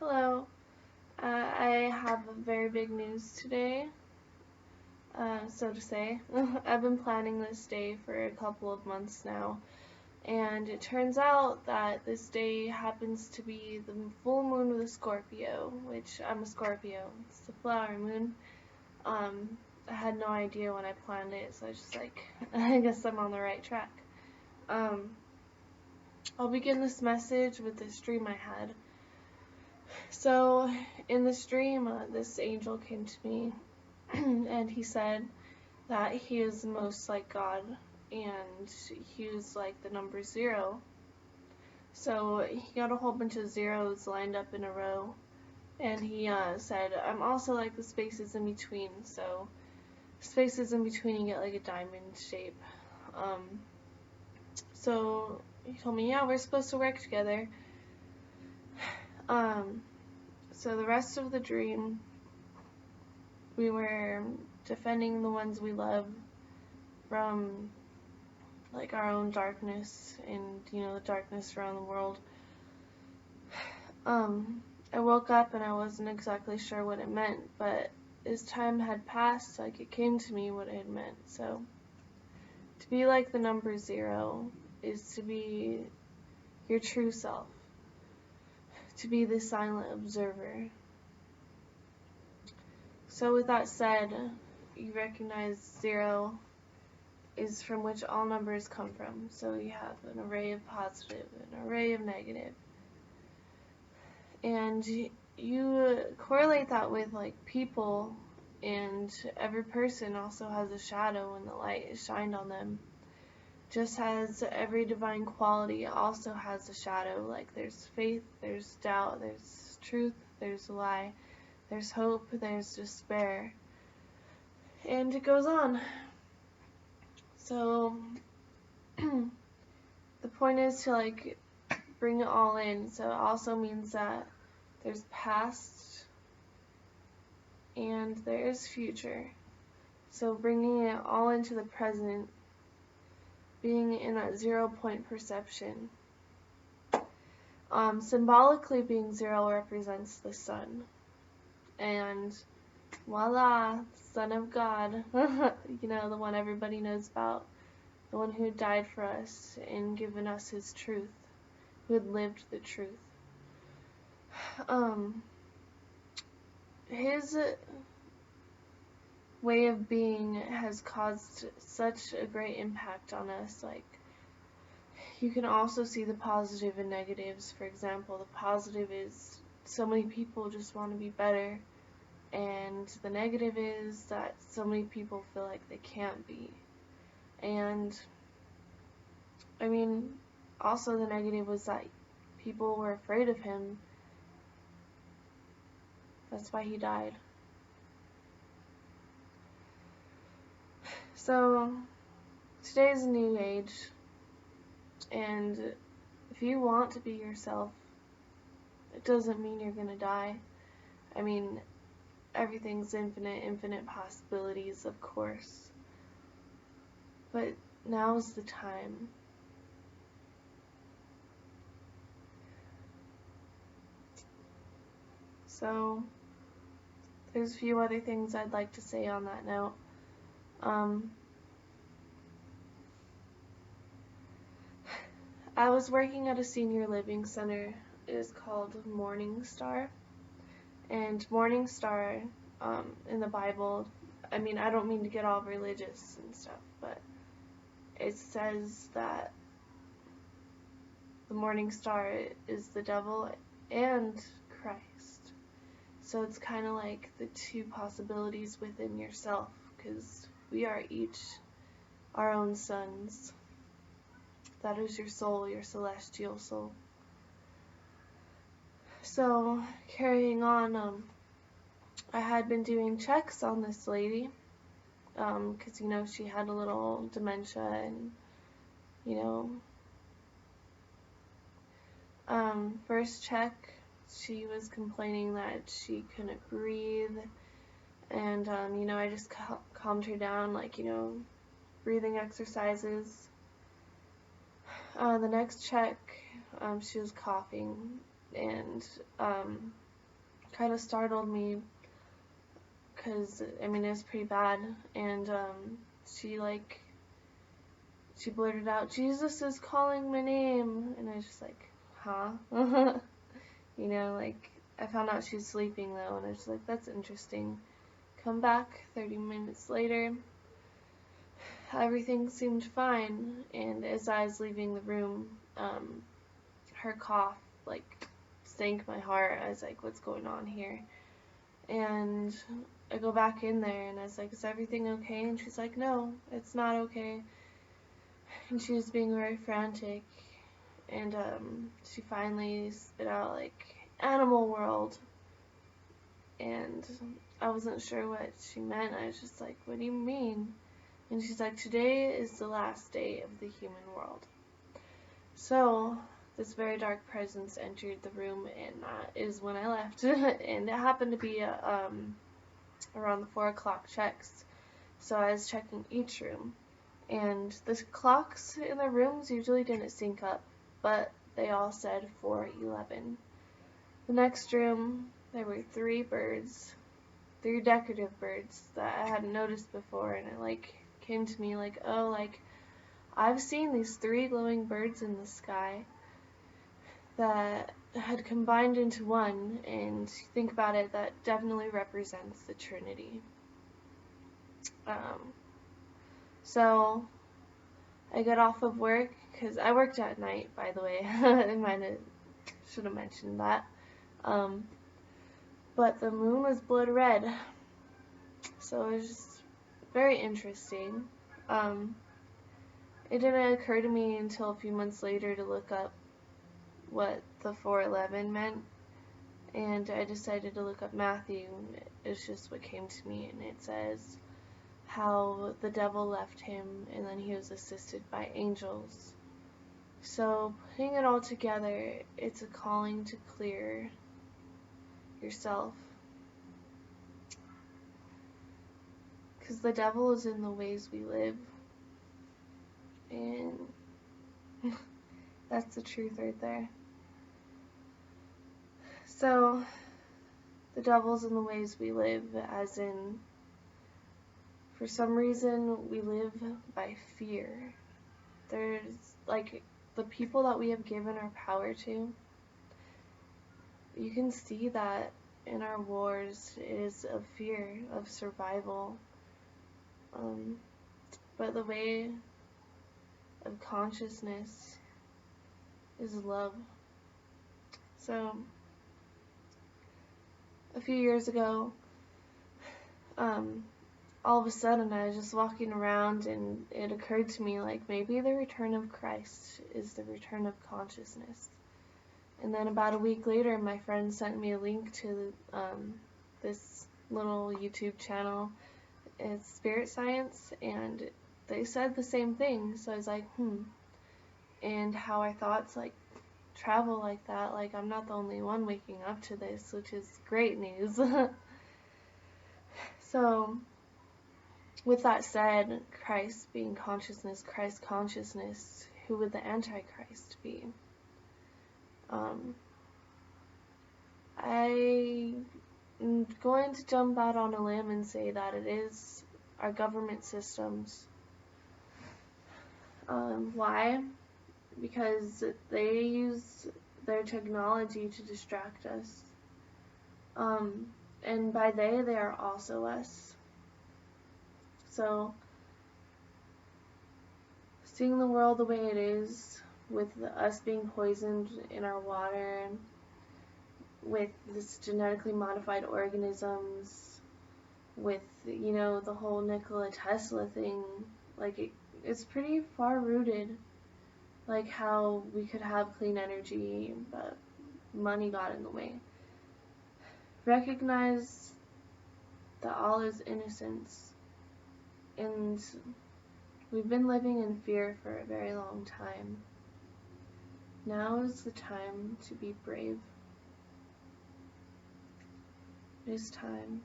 Hello. I have very big news today, so to say. I've been planning this day for a couple of months now, and it turns out that this day happens to be the full moon of the Scorpio, which I'm a Scorpio. It's the flower moon. Um, I had no idea when I planned it, so I was just like, I guess I'm on the right track. Um, I'll begin this message with this dream I had. So, in this dream, this angel came to me and he said that he is most like God and he was like the number 0. So, he got a whole bunch of zeros lined up in a row and he said, I'm also like the spaces in between. So, spaces in between, you get like a diamond shape. Um, so, he told me, yeah, we're supposed to work together. Um, so, the rest of the dream, we were defending the ones we love from like our own darkness and the darkness around the world. I woke up and I wasn't exactly sure what it meant, but as time had passed, like it came to me what it had meant. So to be like the number 0 is to be your true self, to be the silent observer. So with that said, you recognize 0 is from which all numbers come from. So you have an array of positive, an array of negative. And you correlate that with like people, and every person also has a shadow when the light is shined on them. Just as every divine quality also has a shadow, like there's faith, there's doubt, there's truth, there's a lie, there's hope, there's despair. And it goes on. So the point is to like bring it all in. So it also means that there's past and there is future. So bringing it all into the present, being in that 0 point perception. Symbolically, being 0 represents the sun. And voila, Son of God, the one everybody knows about, the one who died for us and given us his truth, who had lived the truth. His way of being has caused such a great impact on us. Like, you can also see the positive and negatives. For example, the positive is so many people just want to be better, and the negative is that so many people feel like they can't be. And I mean, also the negative was that people were afraid of him. That's why he died. So today is a new age, and if you want to be yourself, it doesn't mean you're gonna die. I mean, everything's infinite possibilities, of course. But now's the time. So, there's a few other things I'd like to say on that note. I was working at a senior living center. It is called Morning Star. And Morning Star, in the Bible, I mean, I don't mean to get all religious and stuff, but it says that the morning star is the devil and Christ. So it's kind of like the two possibilities within yourself, because we are each our own sons. That is your soul, your celestial soul. So, carrying on, I had been doing checks on this lady, because, she had a little dementia and, first check, she was complaining that she couldn't breathe, and, I just calmed her down, like, breathing exercises. The next check, she was coughing, and, kind of startled me because, I mean, it was pretty bad. And she blurted out, "Jesus is calling my name." And I was just like, huh? You know, like, I found out she was sleeping though, and I was like, that's interesting. Come back 30 minutes later, everything seemed fine, and as I was leaving the room, her cough, like, sank my heart. I was like, what's going on here? And I go back in there, and I was like, is everything okay? And she's like, no, it's not okay. And she was being very frantic, and she finally spit out, like, "Animal World," and I wasn't sure what she meant. I was just like, what do you mean? And she's like, today is the last day of the human world. So this very dark presence entered the room, and that is when I left. And it happened to be around the 4 o'clock checks, so I was checking each room, and the clocks in the rooms usually didn't sync up, but they all said 4:11. The next room, there were 3 birds, 3 decorative birds that I hadn't noticed before, and it like came to me like, oh, like, I've seen these 3 glowing birds in the sky that had combined into one, and think about it, that definitely represents the Trinity. So I got off of work, because I worked at night, by the way. I should have mentioned that. But the moon was blood red, so it was just very interesting. It didn't occur to me until a few months later to look up what the 4:11 meant, and I decided to look up Matthew. It's just what came to me, and it says how the devil left him, and then he was assisted by angels. So putting it all together, it's a calling to clear yourself, because the devil is in the ways we live, and that's the truth right there. So the devil's in the ways we live, as in, for some reason, we live by fear. There's, like, the people that we have given our power to, you can see that in our wars, it is of fear, of survival. But the way of consciousness is love. So, a few years ago, all of a sudden I was just walking around, and it occurred to me, like, maybe the return of Christ is the return of consciousness. And then about a week later, my friend sent me a link to this little YouTube channel. It's Spirit Science, and they said the same thing. So I was like, and how our thoughts, like, travel like that. Like, I'm not the only one waking up to this, which is great news. So, with that said, Christ being consciousness, Christ consciousness, who would the Antichrist be? I'm going to jump out on a limb and say that it is our government systems. Why? Because they use their technology to distract us. And by they are also us. So, seeing the world the way it is, with us being poisoned in our water, with this genetically modified organisms, with, you know, the whole Nikola Tesla thing, like, it's pretty far rooted. Like how we could have clean energy, but money got in the way. Recognize that all is innocence, and we've been living in fear for a very long time. Now is the time to be brave. It is time.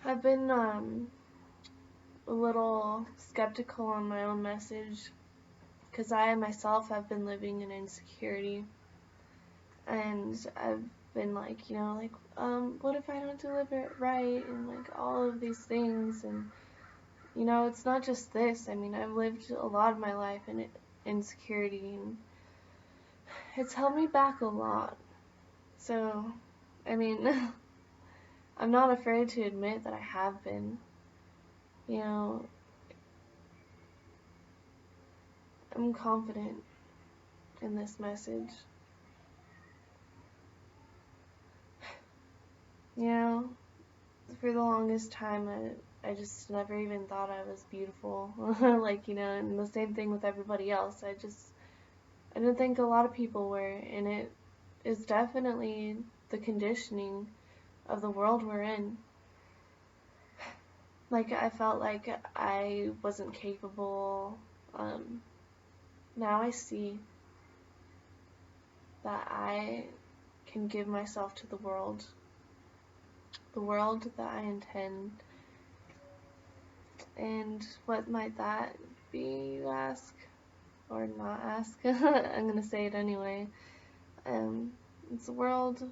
I've been a little skeptical on my own message because I myself have been living in insecurity, and I've been like, what if I don't deliver it right, and like all of these things, and it's not just this. I mean, I've lived a lot of my life in insecurity, and it's held me back a lot. So, I mean, I'm not afraid to admit that I have been. I'm confident in this message. For the longest time, I just never even thought I was beautiful. And the same thing with everybody else. I didn't think a lot of people were, and it is definitely the conditioning of the world we're in. Like, I felt like I wasn't capable. Now I see that I can give myself to the world that I intend. And what might that be, you ask? Or not ask? I'm gonna say it anyway. It's a world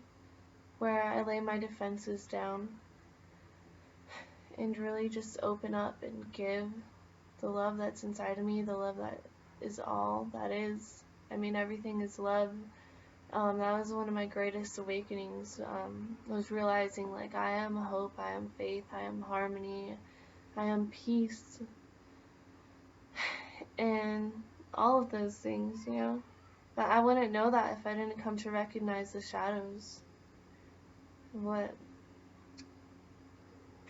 where I lay my defenses down and really just open up and give the love that's inside of me, the love that is all that is. I mean, everything is love. That was one of my greatest awakenings, was realizing, like, I am hope, I am faith, I am harmony, I am peace, and all of those things, But I wouldn't know that if I didn't come to recognize the shadows.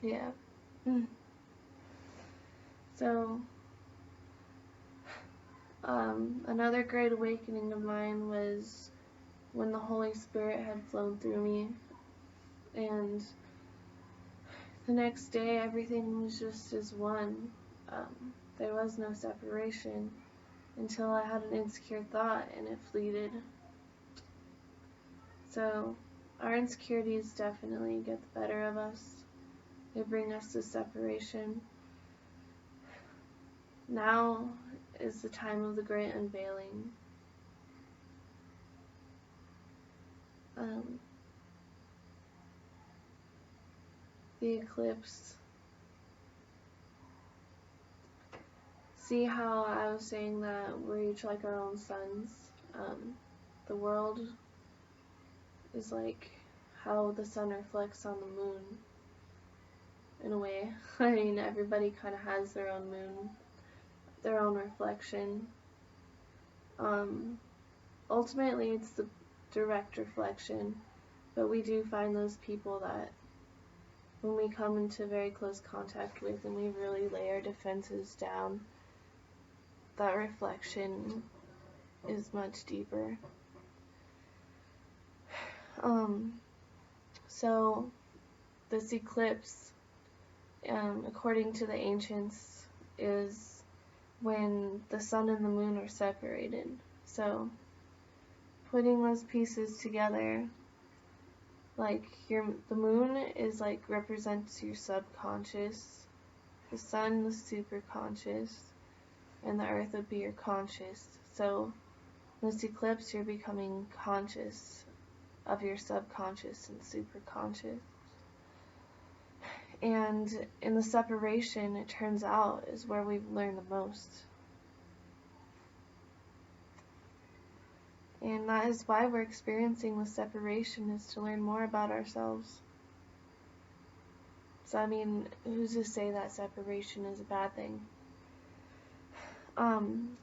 Yeah. So, another great awakening of mine was when the Holy Spirit had flown through me, and the next day everything was just as one. There was no separation until I had an insecure thought and it fleeted. So our insecurities definitely get the better of us. They bring us to separation. Now is the time of the great unveiling. The eclipse. See how I was saying that we're each like our own suns? The world is like how the sun reflects on the moon, in a way. I mean, everybody kind of has their own moon, their own reflection. Ultimately, it's the direct reflection, but we do find those people that when we come into very close contact with and we really lay our defenses down, that reflection is much deeper. So this eclipse, according to the ancients, is when the sun and the moon are separated. So putting those pieces together, like the moon is like represents your subconscious, the sun the superconscious, and the earth would be your conscious. So in this eclipse you're becoming conscious of your subconscious and superconscious. And in the separation, it turns out, is where we've learned the most. And that is why we're experiencing the separation, is to learn more about ourselves. So, I mean, who's to say that separation is a bad thing?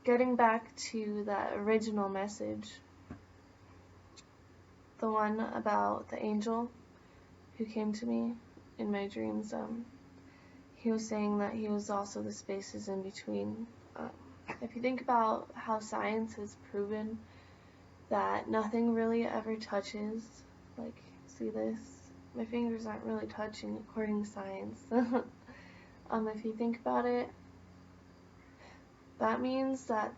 Getting back to that original message, the one about the angel who came to me in my dreams, he was saying that he was also the spaces in between. If you think about how science has proven that nothing really ever touches, like, see this? My fingers aren't really touching according to science. If you think about it, that means that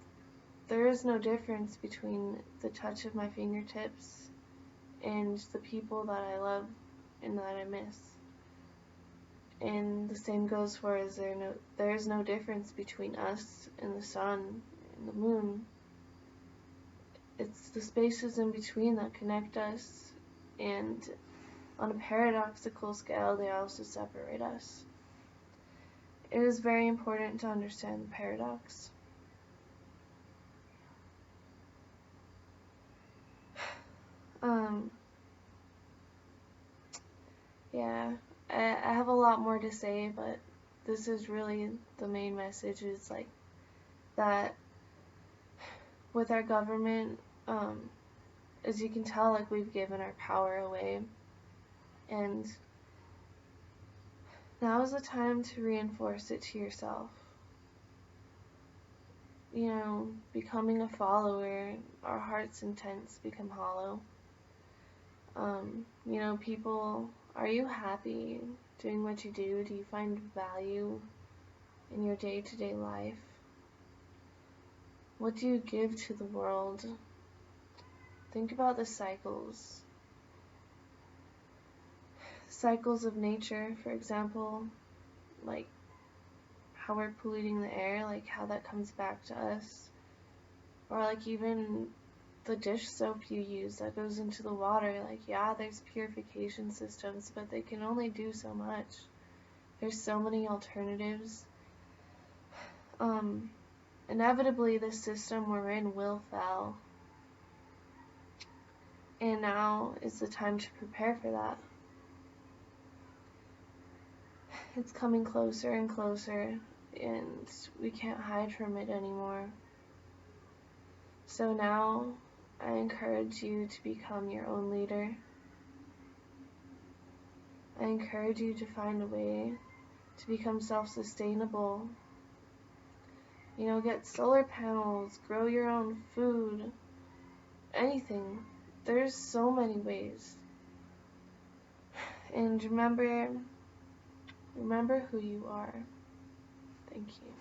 there is no difference between the touch of my fingertips and the people that I love and that I miss. And the same goes for there is no difference between us and the sun and the moon. It's the spaces in between that connect us, and on a paradoxical scale, they also separate us. It is very important to understand the paradox. Yeah, I have a lot more to say, but this is really the main message, is like that with our government, as you can tell, like we've given our power away, and now is the time to reinforce it to yourself. You know, becoming a follower, our heart's intents become hollow. You know, people, are you happy doing what you do? Do you find value in your day-to-day life? What do you give to the world? Think about the cycles. Cycles of nature, for example, like how we're polluting the air, like how that comes back to us. Or like even the dish soap you use that goes into the water, like yeah, there's purification systems, but they can only do so much. There's so many alternatives. Inevitably the system we're in will fail. And now is the time to prepare for that. It's coming closer and closer, and we can't hide from it anymore. So now I encourage you to become your own leader. I encourage you to find a way to become self-sustainable. You know, get solar panels, grow your own food, anything. There's so many ways. And remember who you are. Thank you.